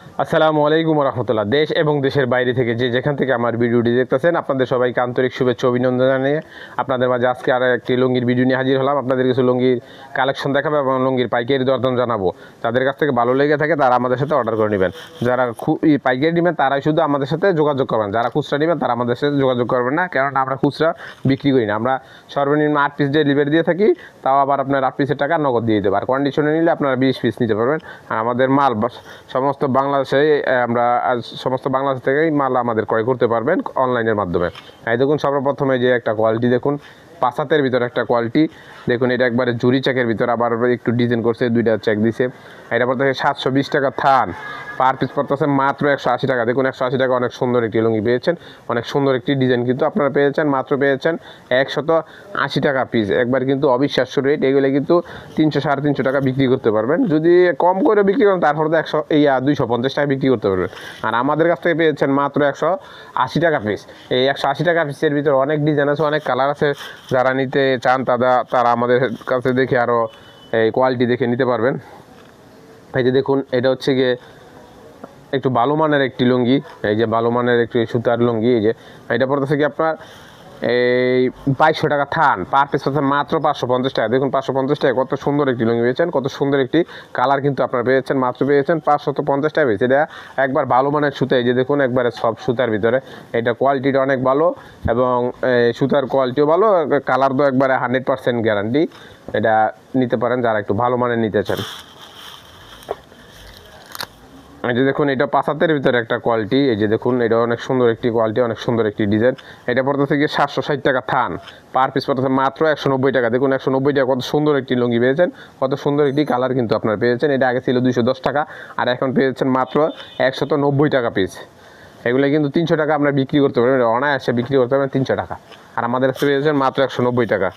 আসসালামু আলাইকুম রহমতুল্লাহ। দেশ এবং দেশের বাইরে থেকে যে যেখান থেকে আমার ভিডিওটি দেখতেছেন আপনাদের সবাইকে আন্তরিক শুভেচ্ছা অভিনন্দন জানিয়ে আপনাদের মাঝে আজকে আর একটি লুঙ্গির ভিডিও নিয়ে হাজির হলাম। আপনাদের কিছু লুঙ্গির কালেকশন দেখাবো এবং লুঙ্গির পাইকারি দরদাম জানাবো। যাদের কাছ থেকে ভালো লেগে থাকে তারা আমাদের সাথে অর্ডার করে নেবেন। যারা পাইকারি নেবেন তারাই শুধু আমাদের সাথে যোগাযোগ করবেন, যারা খুচরা নেবেন তারা আমাদের সাথে যোগাযোগ করবেন না, কারণ আমরা খুচরা বিক্রি করি না। আমরা সর্বনিম্ন 8 পিস ডেলিভারি দিয়ে থাকি, তাও আবার আপনার 8 পিসের টাকা নগদ দিয়ে দেবো। আর কন্ডিশনে নিলে আপনারা 20 পিস নিতে পারবেন। আর আমাদের মাল সমস্ত বাংলাদেশে সমস্ত বাংলাদেশ থেকেই মাল আমাদের ক্রয় করতে পারবেন অনলাইনের মাধ্যমে। এই দেখুন সর্বপ্রথমে যে একটা কোয়ালিটি দেখুন, পাঁচাতের ভিতরে একটা কোয়ালিটি দেখুন, এটা একবারে জুরি চেকের ভিতরে আবার একটু ডিজাইন করছে, দুইটা চেক দিছে। এটা পড়তেছে 720 টাকা থান, পার পিস পড়তেছে মাত্র 180 টাকা। দেখুন 180 টাকা অনেক সুন্দর একটি লুঙ্গি পেয়েছেন, অনেক সুন্দর একটি ডিজাইন কিন্তু আপনারা পেয়েছেন, মাত্র পেয়েছেন 180 টাকা পিস। একবার কিন্তু অবিশ্বাস্য রেট। এগুলো কিন্তু 300 350 টাকা বিক্রি করতে পারবেন। যদি কম করে বিক্রি করেন তারপরে তো 250 টাকা বিক্রি করতে পারবেন। আর আমাদের কাছ থেকে পেয়েছেন মাত্র 180 টাকা পিস। এই 180 টাকা পিসের ভিতরে অনেক ডিজাইন আছে, অনেক কালার আছে। যারা নিতে চান তারা আমাদের কাছে দেখে আরও এই কোয়ালিটি দেখে নিতে পারবেন। এই যে দেখুন, এটা হচ্ছে গিয়ে একটু ভালো মানের একটি লুঙ্গি, এই যে ভালো মানের একটি সুতার লুঙ্গি। এই যে এটা পড়তেছে কি আপনার এই 2200 টাকা থান, পার পিস পড়ছে মাত্র 550 টাকা। দেখুন 550 টাকা কত সুন্দর একটি লুঙ্গি পেয়েছেন, কত সুন্দর একটি কালার কিন্তু আপনারা পেয়েছেন, মাত্র পেয়েছেন 550 টাকা পেয়েছে। এটা একবার ভালো মানের সুতা। এই যে দেখুন একবারে সব সুতার ভিতরে, এটা কোয়ালিটিটা অনেক ভালো এবং সুতার কোয়ালিটিও ভালো, কালার তো একবারে 100% গ্যারান্টি। এটা নিতে পারেন যারা একটু ভালো মানের নিতে চান। এই যে দেখুন এটা পাঁচাতের ভিতরে একটা কোয়ালিটি। এই যে দেখুন এটা অনেক সুন্দর একটি কোয়ালিটি, অনেক সুন্দর একটি ডিজাইন। এটা পড়তেছে গিয়ে 760 টাকা থান, পার পিস পড়তেছে মাত্র 190 টাকা। দেখুন 190 টাকা কত সুন্দর একটি লুঙ্গি পেয়েছেন, কত সুন্দর একটি কালার কিন্তু আপনারা পেয়েছেন। এটা আগে ছিল 210 টাকা, আর এখন পেয়েছেন মাত্র 190 টাকা পিস। এগুলো কিন্তু 300 টাকা আমরা বিক্রি করতে পারবেন, অনায়াসে বিক্রি করতে পারবেন 300 টাকা, আর আমাদের কাছে পেয়েছেন মাত্র 190 টাকা।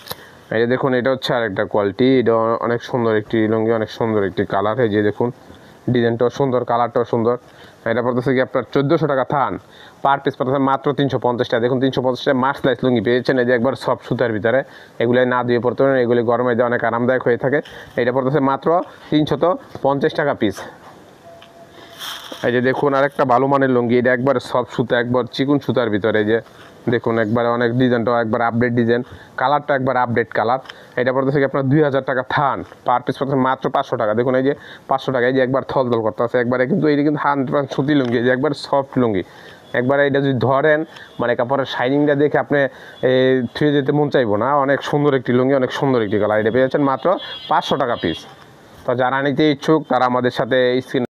এই যে দেখুন এটা হচ্ছে আর একটা কোয়ালিটি। এটা অনেক সুন্দর একটি লুঙ্গি, অনেক সুন্দর একটি কালার। এই যে দেখুন ডিজাইনটাও সুন্দর, কালারটাও সুন্দর। এটা পড়তেছে কি আপনার 1400 টাকা থান, পার পিস পড়তেছে মাত্র 350 টাকা। দেখুন 350 টাকা মাস্ক লাইস লুঙ্গি পেয়েছেন। এই যে একবার সব সুতার ভিতরে, এগুলো না দিয়ে পড়তে পারেন, এগুলি গরমে দিয়ে অনেক আরামদায়ক হয়ে থাকে। এটা পড়তেছে মাত্র 350 টাকা পিস। এই যে দেখুন আরেকটা ভালো মানের লুঙ্গি, এটা একবার সব সুতা, একবার চিকুন সুতার ভিতরে। এই যে দেখুন একবারে অনেক ডিজাইনটাও একবার আপডেট ডিজাইন, কালারটা একবার আপডেট কালার। এটা পড়তেছে কি আপনার 2000 টাকা থান, পার পিস পড়তেছে মাত্র 500 টাকা। দেখুন এই যে 500 টাকা। এই যে একবার থলদল করতে আছে একবারে, কিন্তু এইটা কিন্তু 100% সুতি লুঙ্গি, যে একবার সফট লুঙ্গি। একবারে এটা যদি ধরেন মানে কাপড়ের শাইনিংটা দেখে আপনি থুয়ে যেতে মন চাইবো না। অনেক সুন্দর একটি লুঙ্গি, অনেক সুন্দর একটি কালার। এটা পেয়েছেন মাত্র 500 টাকা পিস। তো যারা নিতে ইচ্ছুক তারা আমাদের সাথে স্ক্রিন